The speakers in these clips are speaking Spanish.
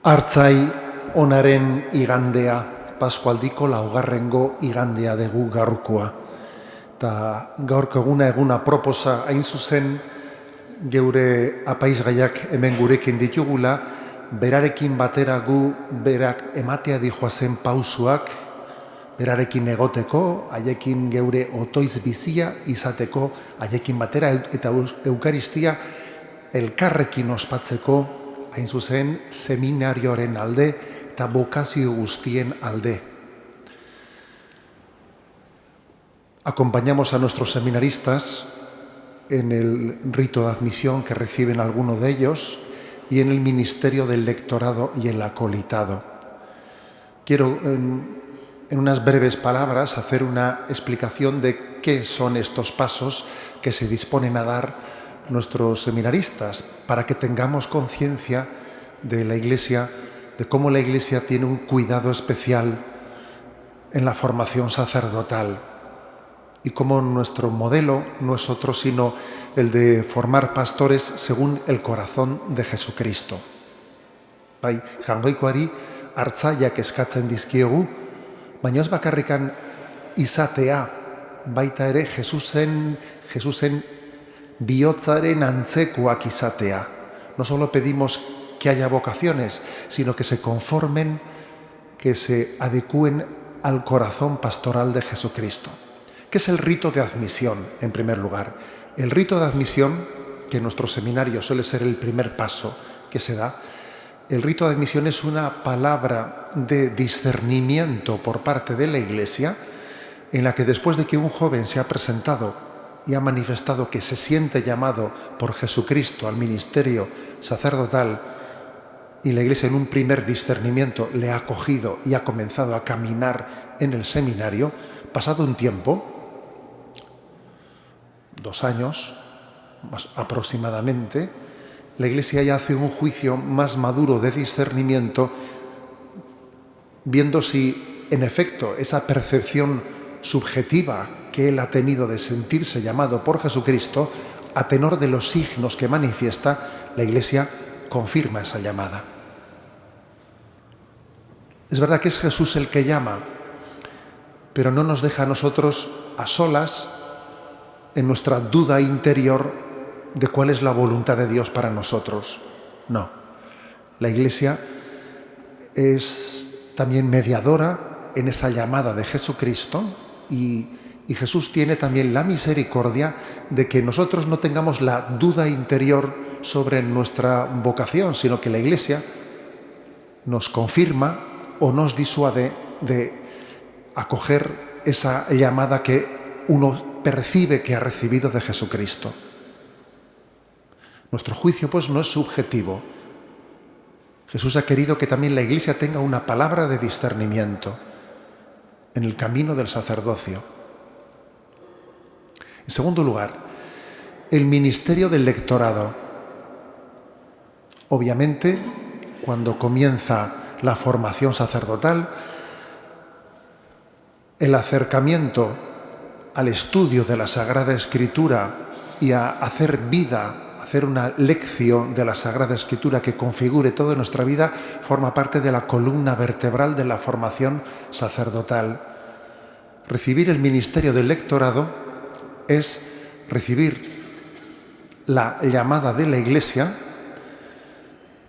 Artzai onaren igandea, Paskualdiko laugarrengo igandea dugu gaurkoa. Ta gaurko eguna proposa hain zuzen geure apaizgaiak hemen gurekin ditugula, berarekin batera gu berak ematea dijoazen pausuak, berarekin egoteko, haiekin geure otoiz bizia izateko, haiekin batera eta eukaristia elkarrekin ospatzeko, hain zuzen seminarioaren alde eta bokazio guztien alde. Acompañamos a nuestros seminaristas en el rito de admisión que reciben algunos de ellos y en el ministerio del lectorado y el acolitado. Quiero en unas breves palabras hacer una explicación de qué son estos pasos que se disponen a dar nuestros seminaristas, para que tengamos conciencia de la Iglesia, de cómo la Iglesia tiene un cuidado especial en la formación sacerdotal y cómo nuestro modelo no es otro sino el de formar pastores según el corazón de Jesucristo. Bai, jangoikoari hartzaiak eskatzen dizkiegu, baina ez bakarrikan izatea, baita ere Jesusen bihotzaren antzekoak izatea. No solo pedimos que haya vocaciones, sino que se conformen, que se adecúen al corazón pastoral de Jesucristo. ¿Qué es el rito de admisión, en primer lugar? El rito de admisión, que en nuestro seminario suele ser el primer paso que se da, el rito de admisión es una palabra de discernimiento por parte de la Iglesia, en la que después de que un joven se ha presentado y ha manifestado que se siente llamado por Jesucristo al ministerio sacerdotal, y la Iglesia en un primer discernimiento le ha acogido y ha comenzado a caminar en el seminario, pasado un tiempo, 2 años más aproximadamente, la Iglesia ya hace un juicio más maduro de discernimiento, viendo si en efecto esa percepción subjetiva que él ha tenido de sentirse llamado por Jesucristo, a tenor de los signos que manifiesta, la Iglesia confirma esa llamada. Es verdad que es Jesús el que llama, pero no nos deja a nosotros a solas en nuestra duda interior de cuál es la voluntad de Dios para nosotros. No, la Iglesia es también mediadora en esa llamada de Jesucristo y Jesús tiene también la misericordia de que nosotros no tengamos la duda interior sobre nuestra vocación, sino que la Iglesia nos confirma o nos disuade de acoger esa llamada que uno percibe que ha recibido de Jesucristo. Nuestro juicio, pues, no es subjetivo. Jesús ha querido que también la Iglesia tenga una palabra de discernimiento en el camino del sacerdocio. En segundo lugar, el ministerio del lectorado. Obviamente, cuando comienza la formación sacerdotal, el acercamiento al estudio de la Sagrada Escritura y a hacer vida, hacer una lección de la Sagrada Escritura que configure toda nuestra vida, forma parte de la columna vertebral de la formación sacerdotal. Recibir el ministerio del lectorado es recibir la llamada de la Iglesia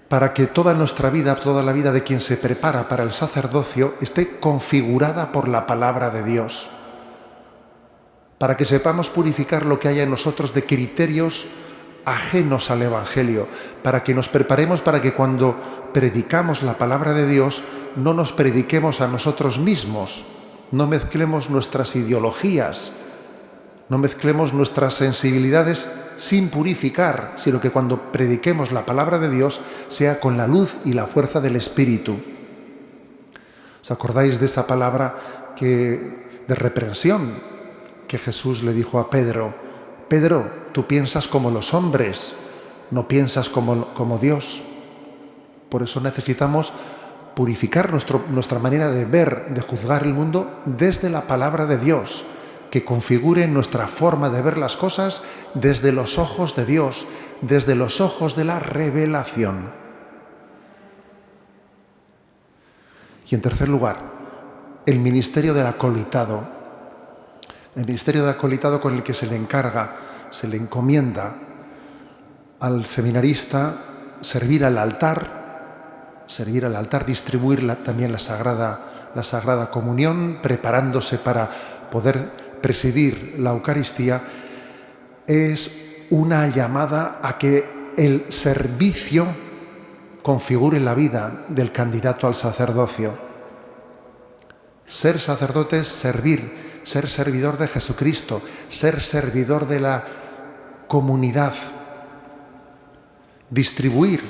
para que toda nuestra vida, toda la vida de quien se prepara para el sacerdocio, esté configurada por la palabra de Dios, para que sepamos purificar lo que haya en nosotros de criterios ajenos al Evangelio, para que nos preparemos para que cuando predicamos la palabra de Dios no nos prediquemos a nosotros mismos, no mezclemos nuestras ideologías, no mezclemos nuestras sensibilidades sin purificar, sino que cuando prediquemos la palabra de Dios sea con la luz y la fuerza del Espíritu. ¿Os acordáis de esa palabra de reprensión que Jesús le dijo a Pedro? Pedro, tú piensas como los hombres, no piensas como Dios. Por eso necesitamos purificar nuestra manera de ver, de juzgar el mundo desde la palabra de Dios, que configure nuestra forma de ver las cosas desde los ojos de Dios, desde los ojos de la revelación. Y en tercer lugar, el ministerio del acolitado. El ministerio del acolitado con el que se le encarga, se le encomienda al seminarista servir al altar, distribuir también la Sagrada Comunión, preparándose para poder presidir la Eucaristía. Es una llamada a que el servicio configure la vida del candidato al sacerdocio. Ser sacerdote es servir, ser servidor de Jesucristo, ser servidor de la comunidad. Distribuir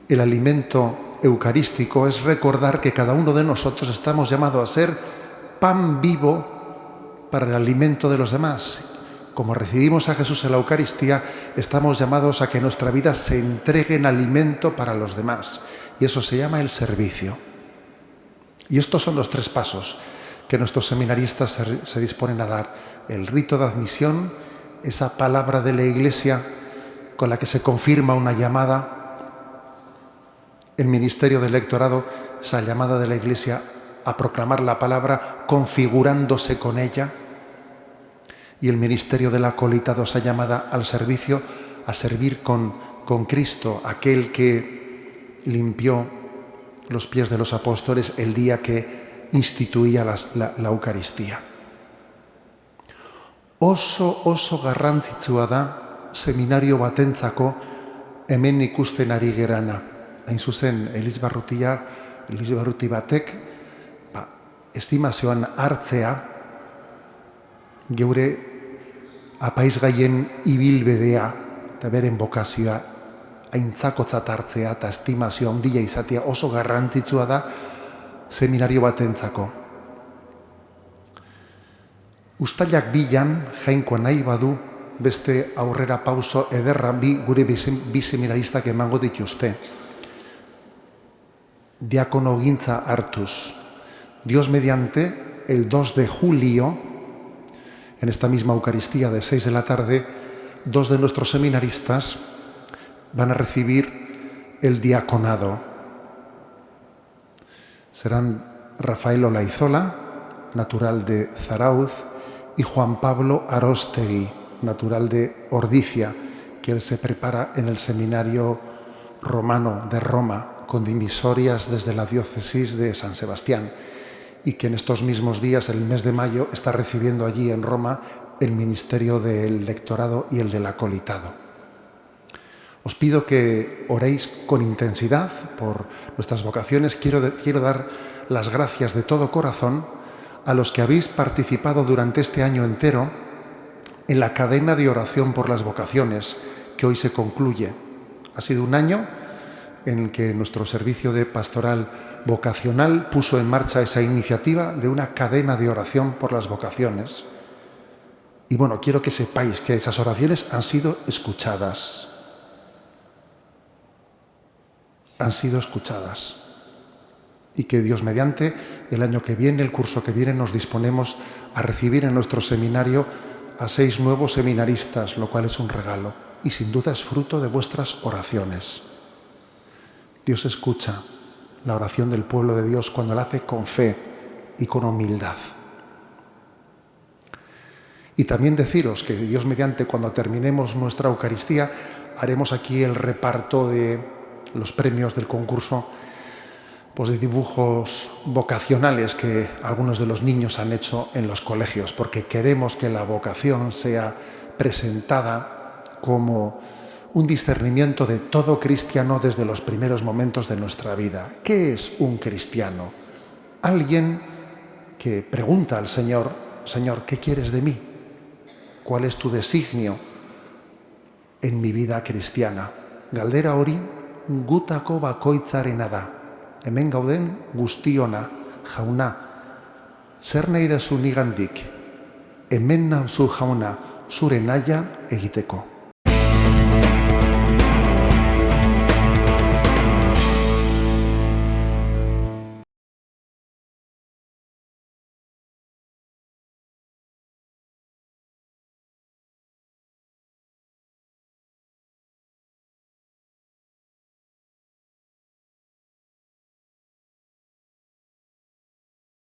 el alimento eucarístico es recordar que cada uno de nosotros estamos llamados a ser pan vivo para el alimento de los demás. Como recibimos a Jesús en la Eucaristía, estamos llamados a que nuestra vida se entregue en alimento para los demás. Y eso se llama el servicio. Y estos son los 3 pasos que nuestros seminaristas se disponen a dar. El rito de admisión, esa palabra de la Iglesia con la que se confirma una llamada. El ministerio del lectorado, esa llamada de la Iglesia a proclamar la palabra configurándose con ella. Y el ministerio del acolitado, esa llamada al servicio, a servir con Cristo, aquel que limpió los pies de los apóstoles el día que instituía la Eucaristía. Oso garrantzitsua da seminario batentzako hemen ikusten ari gerana. Hain zuzen, elizbarruti batek estimazioan hartzea geure apaizgaien ibilbedea eta beren bokazioa aintzakotzat hartzea eta estimazio handia izatea oso garrantzitsua da seminario batentzako. Uztailak 2 jainkoa nahi badu beste aurrera pauso ederra gure bi seminaristak emango dituzte. Diakono gintza hartuz. Dios mediante, el 2 de julio, en esta misma Eucaristía de 6 de la tarde, 2 de nuestros seminaristas van a recibir el diaconado. Serán Rafael Olaizola, natural de Zarauz, y Juan Pablo Aróstegui, natural de Ordicia, que él se prepara en el seminario romano de Roma, con dimisorias desde la diócesis de San Sebastián, y que en estos mismos días, el mes de mayo, está recibiendo allí en Roma el ministerio del lectorado y el del acolitado. Os pido que oréis con intensidad por nuestras vocaciones. Quiero dar las gracias de todo corazón a los que habéis participado durante este año entero en la cadena de oración por las vocaciones, que hoy se concluye. Ha sido un año en el que nuestro servicio de pastoral vocacional puso en marcha esa iniciativa de una cadena de oración por las vocaciones. Y bueno, quiero que sepáis que esas oraciones han sido escuchadas. Han sido escuchadas. Y que Dios mediante, el año que viene, el curso que viene, nos disponemos a recibir en nuestro seminario a 6 nuevos seminaristas, lo cual es un regalo y sin duda es fruto de vuestras oraciones. Dios escucha la oración del pueblo de Dios cuando la hace con fe y con humildad. Y también deciros que Dios mediante, cuando terminemos nuestra Eucaristía, haremos aquí el reparto de los premios del concurso pues de dibujos vocacionales que algunos de los niños han hecho en los colegios, porque queremos que la vocación sea presentada como un discernimiento de todo cristiano desde los primeros momentos de nuestra vida. ¿Qué es un cristiano? Alguien que pregunta al Señor: Señor, ¿qué quieres de mí? ¿Cuál es tu designio en mi vida cristiana? Galdera hori gutako bakoitzarena da. Hemen gauden guztiona, jauna, zer nahi duzu nigandik? Hemen nauzu jauna, zure nahia egiteko.